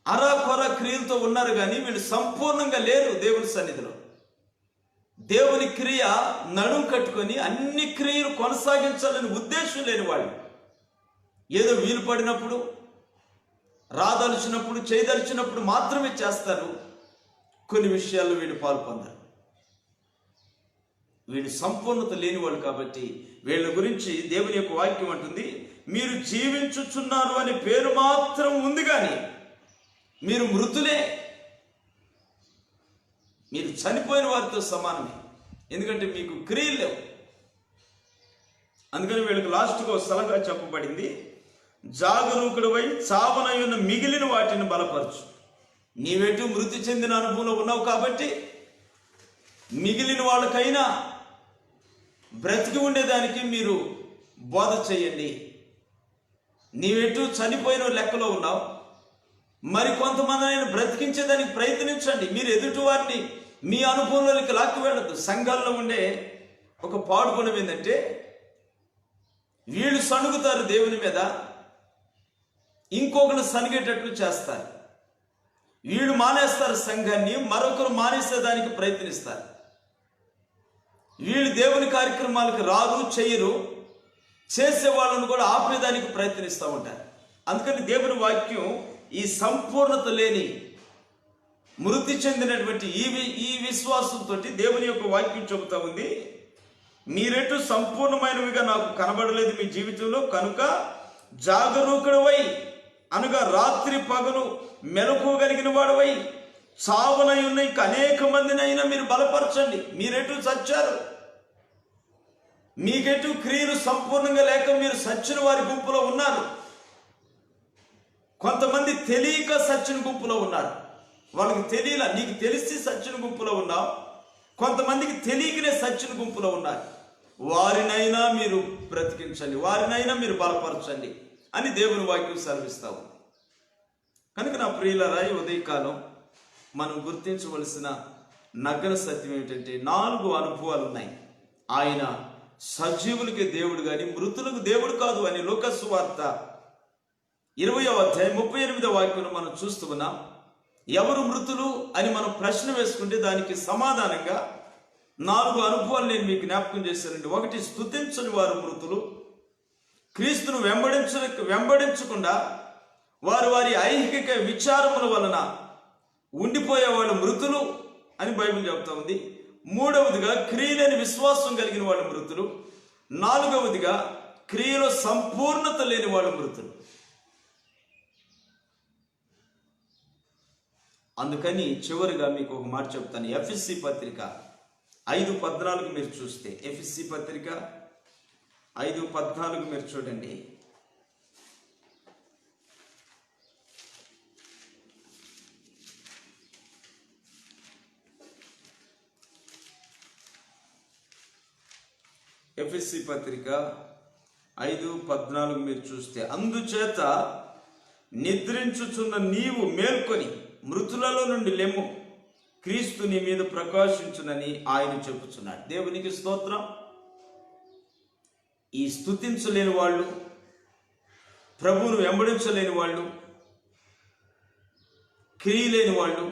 అరాకొర క్రియలతో ఉన్నారు కానీ వీళ్ళు సంపూర్ణంగా లేరు దేవుని సన్నిధిలో. దేవుని క్రియ నడుం కట్టుకొని అన్ని క్రియలు కొనసాగించాలని ఉద్దేశం లేని వాళ్ళు. ఏదో వీలు పడినప్పుడు, రాదలిచినప్పుడు, చేయదలిచినప్పుడు మాత్రమే చేస్తారు. కొన్ని విషయాల్లో వీళ్ళు పాలు పొందారు. వీళ్ళు సంపూర్ణత లేని వాళ్ళు. కాబట్టి వీళ్ళ గురించి దేవుని యొక్క వాక్యం అంటుంది, మీరు జీవించుచున్నారు అనే పేరు మాత్రం ఉంది కానీ మీరు మృతులే, మీరు చనిపోయిన వారితో సమానమే. ఎందుకంటే మీకు క్రియలు లేవు. అందుకని వీళ్ళకి లాస్ట్గా ఒక సలహా చెప్పబడింది, జాగరూకుడివై చావనై ఉన్న మిగిలిన వాటిని బలపరచు. నీవెటు మృతి చెందిన అనుభవంలో ఉన్నావు కాబట్టి మిగిలిన వాళ్ళకైనా బ్రతికి ఉండేదానికి మీరు బోధ చేయండి. నీవెటు చనిపోయిన లెక్కలో ఉన్నావు, మరి కొంతమంది ఆయన బ్రతికించేదానికి ప్రయత్నించండి. మీరు ఎదుటి వారిని మీ అనుభవంలోకి లాక్కి వెళ్ళద్దు. సంఘాల్లో ఉండే ఒక పాడుకోవడం ఏంటంటే వీళ్ళు సణుగుతారు దేవుని మీద, ఇంకొకరు సనిగేటట్లు చేస్తారు. వీళ్ళు మానేస్తారు సంఘాన్ని, మరొకరు మానేసేదానికి ప్రయత్నిస్తారు. వీళ్ళు దేవుని కార్యక్రమాలకు రారు, చెయ్యరు, చేసే వాళ్ళను కూడా ఆపేదానికి ప్రయత్నిస్తూ ఉంటారు. అందుకని దేవుని వాక్యం ఈ సంపూర్ణత లేని మృతి చెందినటువంటి ఈ విశ్వాసంతో దేవుని యొక్క వాక్యం చెబుతా ఉంది, మీరెటు సంపూర్ణమైనవిగా నాకు కనబడలేదు మీ జీవితంలో, కనుక జాగరూకుడవై అనగా రాత్రి పగలు మెలకువగలిగిన వాడవై చావనై ఉన్న ఇంక అనేక మందినైనా మీరు బలపరచండి. మీరెటు చచ్చారు, మీకెటు క్రియలు సంపూర్ణంగా లేక మీరు సచ్చిన వారి గుంపులో ఉన్నారు. కొంతమంది తెలియక సచ్చిన గుంపులో ఉన్నారు. వాళ్ళకి తెలియలా, నీకు తెలిసి సచ్చిన గుంపులో ఉన్నావు. కొంతమందికి తెలియకనే సచ్చిన గుంపులో ఉన్నారు. వారినైనా మీరు బ్రతికించండి, వారినైనా మీరు బలపరచండి అని దేవుని వాక్యం సెలవిస్తావు. కనుక నా ప్రియులరా, ఈ ఉదయకాలం మనం గుర్తించవలసిన నగ్న సత్యం ఏమిటంటే 4 అనుభవాలు ఉన్నాయి. ఆయన సజీవులకి దేవుడు కానీ మృతులకు దేవుడు కాదు అని లూకా సువార్త 20వ అధ్యాయం 38వ వాక్యం మనం చూస్తూ ఉన్నాం. ఎవరు మృతులు అని మనం ప్రశ్న వేసుకుంటే దానికి సమాధానంగా 4 అనుభవాలు నేను మీకు జ్ఞాపకం చేశానండి. 1, స్తుతించని వారు మృతులు. క్రీస్తును వెంబడించకుండా వారు వారి ఐహిక విచారముల వలన ఉండిపోయేవాళ్ళు మృతులు అని బైబిల్ చెప్తా ఉంది. 3వదిగా క్రియలేని విశ్వాసం కలిగిన వాళ్ళు మృతులు. 4వదిగా క్రియలో సంపూర్ణత లేని వాళ్ళు మృతులు. అందుకని చివరిగా మీకు ఒక మాట చెప్తాను. ఎఫెసీ పత్రిక 5:14 మీరు చూస్తే, ఎఫెసీ పత్రిక 5:14 మీరు చూడండి. ఎఫెసీ పత్రిక 5:14 మీరు చూస్తే, అందుచేత నిద్రించుచున్న నీవు మేల్కొని మృతులలో నుండి లెమ్ము, క్రీస్తు నీ మీద ప్రకాశించునని ఆయన చెప్పుచున్నాడు. దేవునికి స్తోత్రం. ఈ స్తుతించలేని వాళ్ళు, ప్రభువును వెంబడించలేని వాళ్ళు, క్రియలేని వాళ్ళు,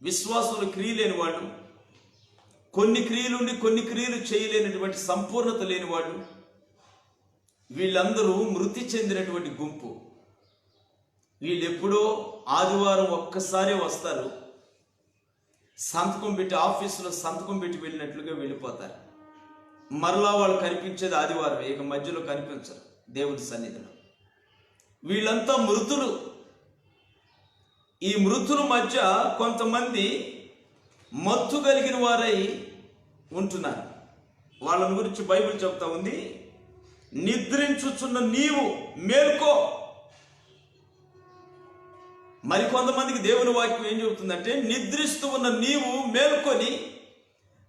విశ్వాసులు క్రియలేని వాళ్ళు, కొన్ని క్రియలుండి కొన్ని క్రియలు చేయలేనటువంటి సంపూర్ణత లేని వాళ్ళు, వీళ్ళందరూ మృతి చెందినటువంటి గుంపు. వీళ్ళు ఎప్పుడో ఆదివారం ఒక్కసారే వస్తారు, సంతకం పెట్టి ఆఫీసులో సంతకం పెట్టి వెళ్ళినట్లుగా వెళ్ళిపోతారు. మరలా వాళ్ళు కనిపించేది ఆదివారం, ఇక మధ్యలో కనిపించరు దేవుని సన్నిధిలో. వీళ్ళంతా మృతులు. ఈ మృతుల మధ్య కొంతమంది మత్తు కలిగిన వారై ఉంటున్నారు. వాళ్ళని గురించి బైబిల్ చెప్తా ఉంది, నిద్రించుచున్న నీవు మేల్కో. మరి కొంతమందికి దేవుని వాక్యం ఏం చెబుతుందంటే, నిద్రిస్తూ ఉన్న నీవు మేల్కొని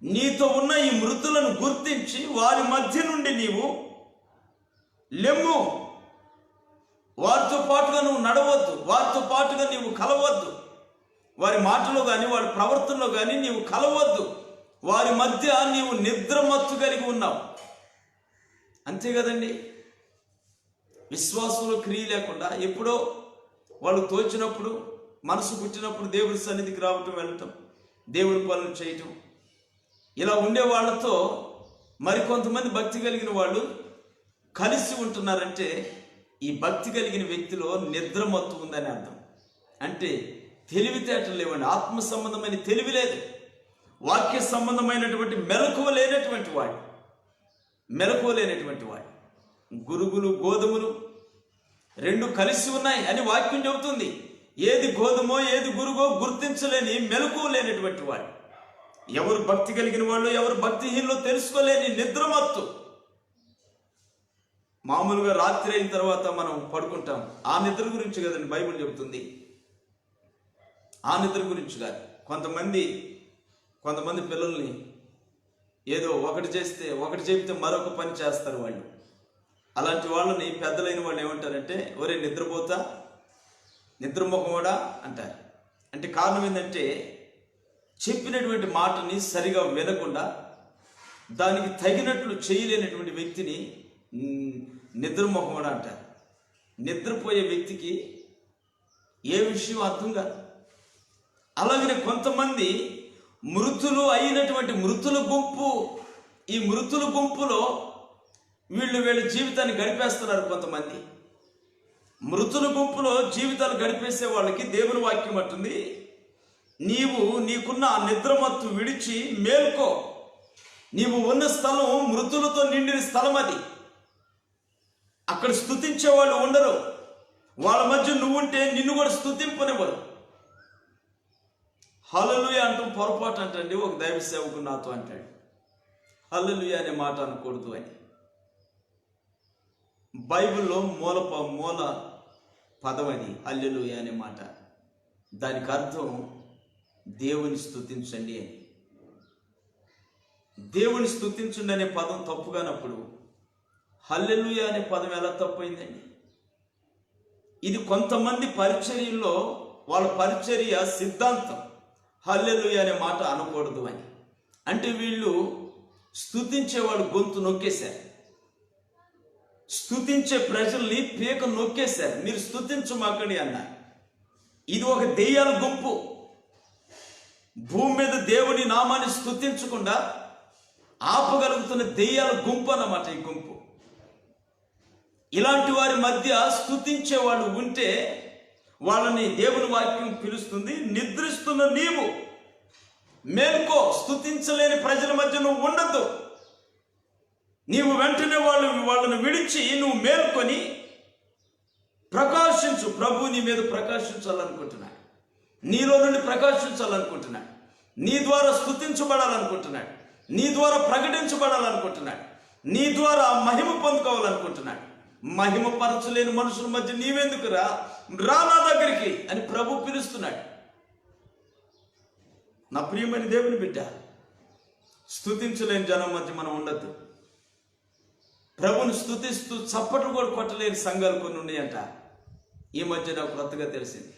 నీతో ఉన్న ఈ మృతులను గుర్తించి వారి మధ్య నుండి నీవు లెమ్ము. వారితో పాటుగా నువ్వు నడవద్దు, వారితో పాటుగా నీవు కలవద్దు, వారి మాటలో కానీ వారి ప్రవర్తనలో కానీ నీవు కలవద్దు. వారి మధ్య నీవు నిద్రమత్తు కలిగి ఉన్నావు. అంతే కదండి. విశ్వాసంలో క్రియ లేకుండా ఎప్పుడో వాళ్ళు తోచినప్పుడు, మనసు పుట్టినప్పుడు దేవుడి సన్నిధికి రావటం, వెళ్ళటం, దేవుడి పనులు చేయటం, ఇలా ఉండే వాళ్ళతో మరికొంతమంది భక్తి కలిగిన వాళ్ళు కలిసి ఉంటున్నారంటే ఈ భక్తి కలిగిన వ్యక్తిలో నిద్రమత్తు ఉందని అర్థం. అంటే తెలివితేటలు లేవండి, ఆత్మ సంబంధమైన తెలివి లేదు, వాక్య సంబంధమైనటువంటి మెలకువ లేనటువంటి వాడు. గురుగులు గోధుమలు రెండు కలిసి ఉన్నాయి అని వాక్యం చెబుతుంది. ఏది గోధుమో ఏది గురుగో గుర్తించలేని మెలకువ లేనటువంటి వాడు. ఎవరు భక్తి కలిగిన వాళ్ళు, ఎవరు భక్తిహీనులో తెలుసుకోలేని నిద్రమత్తు. మామూలుగా రాత్రి అయిన తర్వాత మనం పడుకుంటాం, ఆ నిద్ర గురించి కదండి బైబిల్ చెబుతుంది. ఆ నిద్ర గురించి కాదు. కొంతమంది పిల్లల్ని ఏదో ఒకటి చెబితే మరొక పని చేస్తారు వాళ్ళు. అలాంటి వాళ్ళని పెద్దలైన వాళ్ళు ఏమంటారంటే, ఒరే నిద్రపోతా, నిద్రముఖముడా అంటారు. అంటే కారణం ఏంటంటే, చెప్పినటువంటి మాటని సరిగా వినకుండా దానికి తగినట్లు చేయలేనటువంటి వ్యక్తిని నిద్రముఖముడా అంటారు. నిద్రపోయే వ్యక్తికి ఏ విషయం అర్థం కాదు. అలాగనే కొంతమంది మృతులు అయినటువంటి మృతుల గుంపు, ఈ మృతుల గుంపులో వీళ్ళ జీవితాన్ని గడిపేస్తున్నారు. కొంతమంది మృతుల గుంపులో జీవితాలు గడిపేసే వాళ్ళకి దేవుని వాక్యం అంటుంది, నీవు నీకున్న ఆ నిద్రమత్తు విడిచి మేల్కో. నీవు ఉన్న స్థలం మృతులతో నిండిన స్థలం అది. అక్కడ స్తుతించే వాళ్ళు ఉండరు. వాళ్ళ మధ్య నువ్వుంటే నిన్ను కూడా స్తుతింపనివ్వరు. హల్లెలూయా అంటూ పొరపాటు అంటండి. ఒక దైవ సేవకుడు నాతో అంటాడు, హల్లెలూయా అనే మాట అనకూడదు అని. బైబిల్లో మూల పదం అది హల్లెలూయా అనే మాట. దానికి అర్థం దేవుని స్తుతించండి అని. దేవుని స్తుతించండి అనే పదం తప్పు కానప్పుడు హల్లెలూయా అనే పదం ఎలా తప్పైందండి? ఇది కొంతమంది పరిచర్యల్లో వాళ్ళ పరిచర్య సిద్ధాంతం, హల్లెలూయా అనే మాట అనకూడదు అని. అంటే వీళ్ళు స్తుతించే వాళ్ళు గొంతు నొక్కేశారు, స్తుతించే ప్రజల్ని పీక నొక్కేశారు. మీరు స్తుతించమాకండి అన్నారు. ఇది ఒక దెయ్యాల గుంపు. భూమి మీద దేవుని నామాన్ని స్తుతించకుండా ఆపగలుగుతున్న దెయ్యాల గుంపు అన్నమాట ఈ గుంపు. ఇలాంటి వారి మధ్య స్తుతించే వాళ్ళు ఉంటే వాళ్ళని దేవుని వాక్యం పిలుస్తుంది, నిద్రిస్తున్న నీవు మేల్కో. స్తుతించలేని ప్రజల మధ్య నువ్వు ఉండద్దు. నీవు వెంటనే వాళ్ళని విడిచి నువ్వు మేల్కొని ప్రకాశించు. ప్రభు నీ మీద ప్రకాశించాలనుకుంటున్నాడు, నీలో నుండి ప్రకాశించాలనుకుంటున్నాడు, నీ ద్వారా స్తుతించబడాలనుకుంటున్నాడు, నీ ద్వారా ప్రకటించబడాలనుకుంటున్నాడు, నీ ద్వారా మహిమ పొందుకోవాలనుకుంటున్నాడు. మహిమ పరచలేని మనుషుల మధ్య నీవెందుకు రా నా దగ్గరికి అని ప్రభు పిలుస్తున్నాడు. నా ప్రియమైన దేవుని బిడ్డ, స్తుతించలేని జనం మధ్య మనం ఉండద్దు. ప్రభుని స్తుతిస్తూ చప్పట్లు కూడా కొట్టలేని సంఘాలు కొన్ని ఉన్నాయంట. ఈ మధ్య నాకు కొత్తగా తెలిసింది.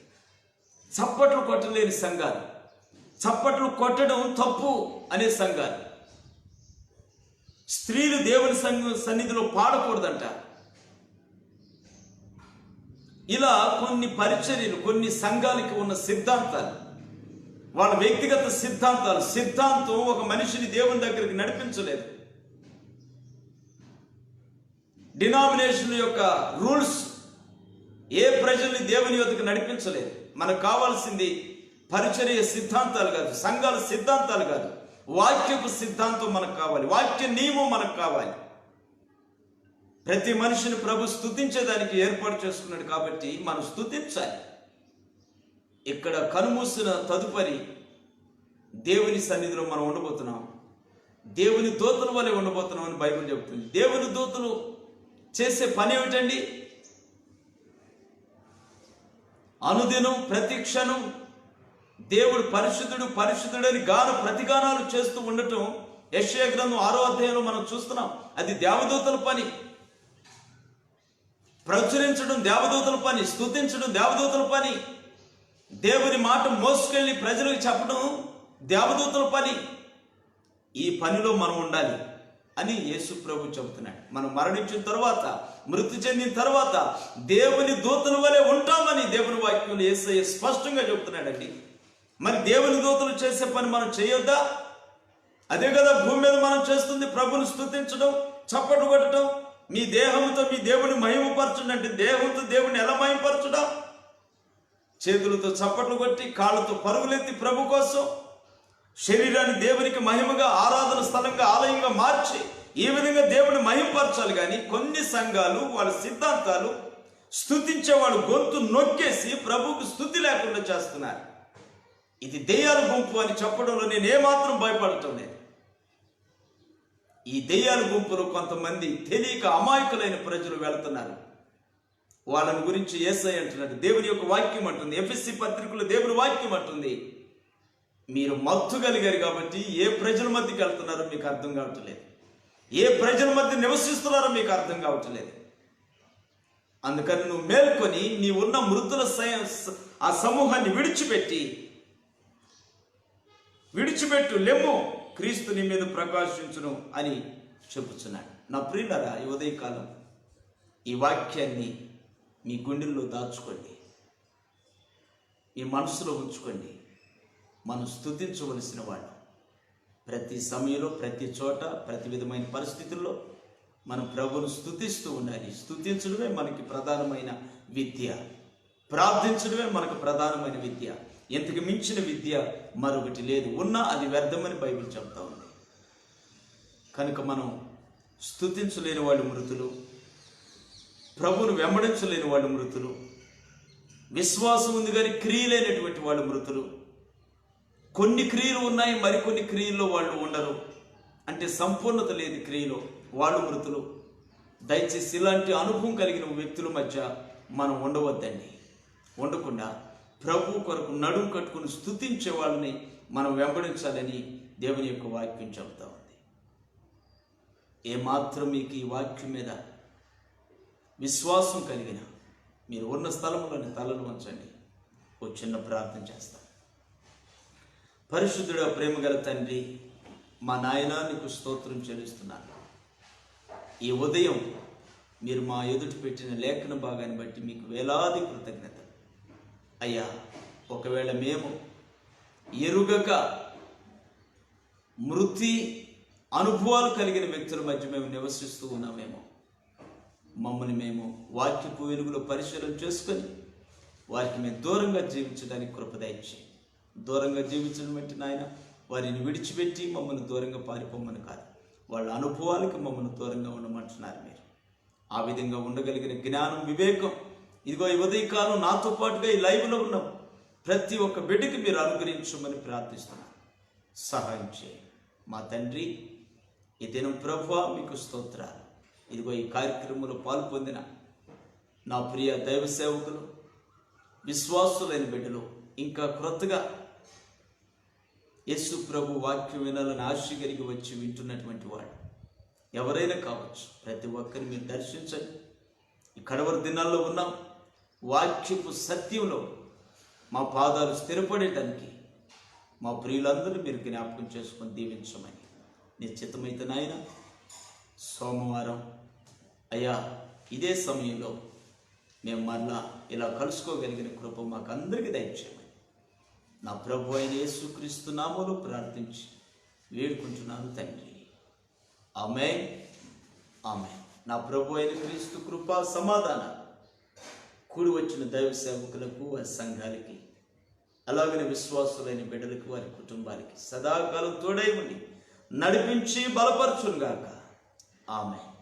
చప్పట్లు కొట్టలేని సంఘాలు, చప్పట్లు కొట్టడం తప్పు అనే సంఘాలు, స్త్రీలు దేవుని సన్నిధిలో పాడకూడదంట. ఇలా కొన్ని పరిచర్యలు, కొన్ని సంఘాలకి ఉన్న సిద్ధాంతాలు, వాళ్ళ వ్యక్తిగత సిద్ధాంతం ఒక మనిషిని దేవుని దగ్గరికి నడిపించలేదు. డినామినేషన్ యొక్క రూల్స్ ఏ ప్రజల్ని దేవుని యొద్దకు నడిపించలేదు. మనకు కావాల్సింది పరిచర్య సిద్ధాంతాలు కాదు, సంఘాల సిద్ధాంతాలు కాదు, వాక్యపు సిద్ధాంతం మనకు కావాలి, వాక్య నియమం మనకు కావాలి. ప్రతి మనిషిని ప్రభు స్తుతించేదానికి ఏర్పాటు చేసుకున్నాడు కాబట్టి మనం స్తుతించాలి. ఇక్కడ కనుమూసిన తదుపరి దేవుని సన్నిధిలో మనం ఉండబోతున్నాం. దేవుని దూతల వలె ఉండబోతున్నాం అని బైబిల్ చెబుతుంది. దేవుని దూతలు చేసే పని ఏమిటండి? అనుదినం ప్రతి క్షణం దేవుడు పరిశుద్ధుడు పరిశుద్ధుడని ప్రతిగానాలు చేస్తూ ఉండటం యెషయా గ్రంథం 6వ అధ్యాయంలో మనం చూస్తున్నాం. అది దేవదూతల పని. ప్రచురించడం దేవదూతల పని, స్తుతించడం దేవదూతల పని, దేవుని మాట మోసుకెళ్ళి ప్రజలకు చెప్పడం దేవదూతల పని. ఈ పనిలో మనం ఉండాలి అని యేసు ప్రభు చెబుతున్నాడు. మనం మరణించిన తర్వాత, మృతి చెందిన తర్వాత దేవుని దూతల వలె ఉంటామని దేవుని వాక్యంలో యేసయ్య స్పష్టంగా చెబుతున్నాడండి. మరి దేవుని దూతలు చేసే పని మనం చేయొద్దా? అదే కదా భూమి మీద మనం చేస్తుంది, ప్రభుని స్తుతించడం, చప్పట్లు కొట్టడం. మీ దేహంతో మీ దేవుని మహిమపరచండి అంటే దేహంతో దేవుని ఎలా మహిమపరచడం? చేతులతో చప్పట్లు కొట్టి, కాళ్ళతో పరుగులెత్తి ప్రభు కోసం శరీరాన్ని దేవునికి మహిమగా, ఆరాధన స్థలంగా, ఆలయంగా మార్చి ఈ విధంగా దేవుని మహిమపరచాలి. కానీ కొన్ని సంఘాలు వాళ్ళ సిద్ధాంతాలు స్తుతించే వాళ్ళు గొంతు నొక్కేసి ప్రభువుకు స్తుతి లేకుండా చేస్తున్నారు. ఇది దెయ్యాల గుంపు అని చెప్పడంలో నేను ఏమాత్రం భయపడటం లేదు. ఈ దెయ్యాల గుంపులో కొంతమంది తెలియక అమాయకులైన ప్రజలు వెళ్తున్నారు. వాళ్ళని గురించి యేసయ్య అంటున్నాడు, దేవుని యొక్క వాక్యం అంటుంది, ఎఫెసీ పత్రికలో దేవుని వాక్యం అంటుంది, మీరు మత్తు కలిగారు కాబట్టి ఏ ప్రజల మధ్యకి వెళ్తున్నారో మీకు అర్థం కావట్లేదు, ఏ ప్రజల మధ్య నివసిస్తున్నారో మీకు అర్థం కావట్లేదు. అందుకని నువ్వు మేల్కొని నీ ఉన్న మృతుల ఆ సమూహాన్ని విడిచిపెట్టు, లెమ్ము, క్రీస్తు నీ మీద ప్రకాశించును అని చెబుతున్నాడు. నా ప్రియులారా, ఈ ఉదయకాలం ఈ వాక్యాన్ని మీ గుండెల్లో దాచుకోండి, మీ మనసులో ఉంచుకోండి. మనం స్తుతించవలసిన వాళ్ళు ప్రతి సమయంలో, ప్రతి చోట, ప్రతి విధమైన పరిస్థితుల్లో మనం ప్రభువును స్తుతిస్తూ ఉండాలి. స్తుతించడమే మనకి ప్రధానమైన విద్య, ప్రార్థించడమే మనకు ప్రధానమైన విద్య. ఇంతకు మించిన విద్య మరొకటి లేదు. ఉన్నా అది వ్యర్థమని బైబిల్ చెప్తా ఉంది. కనుక మనం స్తుతించలేని వాళ్ళు మృతులు, ప్రభువును వెంబడించలేని వాళ్ళు మృతులు, విశ్వాసం ఉంది కానీ క్రియలేనటువంటి వాళ్ళు మృతులు. కొన్ని క్రియలు ఉన్నాయి, మరికొన్ని క్రియల్లో వాళ్ళు ఉండరు, అంటే సంపూర్ణత లేదు క్రియలో, వాళ్ళు మృతులు. దయచేసి ఇలాంటి అనుభవం కలిగిన వ్యక్తుల మధ్య మనం ఉండవద్దండి. ఉండకుండా ప్రభు కొరకు నడుము కట్టుకుని స్తుతించే వాళ్ళని మనం వెంబడించాలని దేవుని యొక్క వాక్యం చెబుతా ఉంది. ఏమాత్రం మీకు ఈ వాక్యం మీద విశ్వాసం కలిగిన మీరు ఉన్న స్థలంలోని తలలు వంచండి. ఓ చిన్న ప్రార్థన చేస్తాం. పరిశుద్ధుడ, ప్రేమగల తండ్రి, మా నాయనా నీకు స్తోత్రం చెల్లిస్తున్నాను. ఈ ఉదయం మీరు మా ఎదుట పెట్టిన లేఖన భాగాన్ని బట్టి మీకు వేలాది కృతజ్ఞత అయ్యా. ఒకవేళ మేము ఎరుగక మృతి అనుభవాలు కలిగిన వ్యక్తుల మధ్య మేము నివసిస్తూ ఉన్నామేమో, మమ్మల్ని మేము వాక్యపు వెలుగులో పరిశీలన చేసుకొని వారికి మేము దూరంగా జీవించడానికి కృప దయచేయండి. దూరంగా జీవించడం బట్టి నాయన వారిని విడిచిపెట్టి మమ్మల్ని దూరంగా పారిపోమని కాదు, వాళ్ళ అనుభవాలకు మమ్మల్ని దూరంగా ఉండమంటున్నారు మీరు. ఆ విధంగా ఉండగలిగిన జ్ఞానం, వివేకం ఇదిగో ఈ ఉదయకాలం నాతో పాటుగా ఈ లైవ్లో ఉన్నాం ప్రతి ఒక్క బిడ్డకి మీరు అనుగ్రహించమని ప్రార్థిస్తున్నాను. సహాయం చేయండి మా తండ్రి. ఈ దినం ప్రభువా మీకు స్తోత్రాలు. ఇదిగో ఈ కార్యక్రమంలో పాల్పొందిన నా ప్రియ దైవ సేవకులు, విశ్వాసులైన బిడ్డలు, ఇంకా క్రొత్తగా యేసు ప్రభు వాక్యం వినాలని ఆశ కలిగి వచ్చి వింటున్నటువంటి వాడు ఎవరైనా కావచ్చు, ప్రతి ఒక్కరిని మీరు దర్శించండి. ఈ కడవరి దినాల్లో ఉన్నాం. వాక్యపు సత్యంలో మా పాదాలు స్థిరపడేటానికి మా ప్రియులందరూ మీరు జ్ఞాపకం చేసుకొని దీవించమని నిశ్చితమైతే నాయన సోమవారం అయ్యా ఇదే సమయంలో మేము మళ్ళా ఇలా కలుసుకోగలిగిన కృప మాకు అందరికీ దయచేయమని నా ప్రభు అయిన యేసుక్రీస్తు నామములో ప్రార్థించి వేడుకుంటున్నాను తండ్రి. ఆమేన్, ఆమేన్. నా ప్రభు అయిన క్రీస్తు కృపా సమాధానం కూడి వచ్చిన దైవ సేవకులకు, సంఘాలకి అలాగనే విశ్వాసులైన బిడ్డలకు వారి కుటుంబానికి సదాకాలం తోడై ఉండి నడిపించి బలపరచునుగాక. ఆమేన్.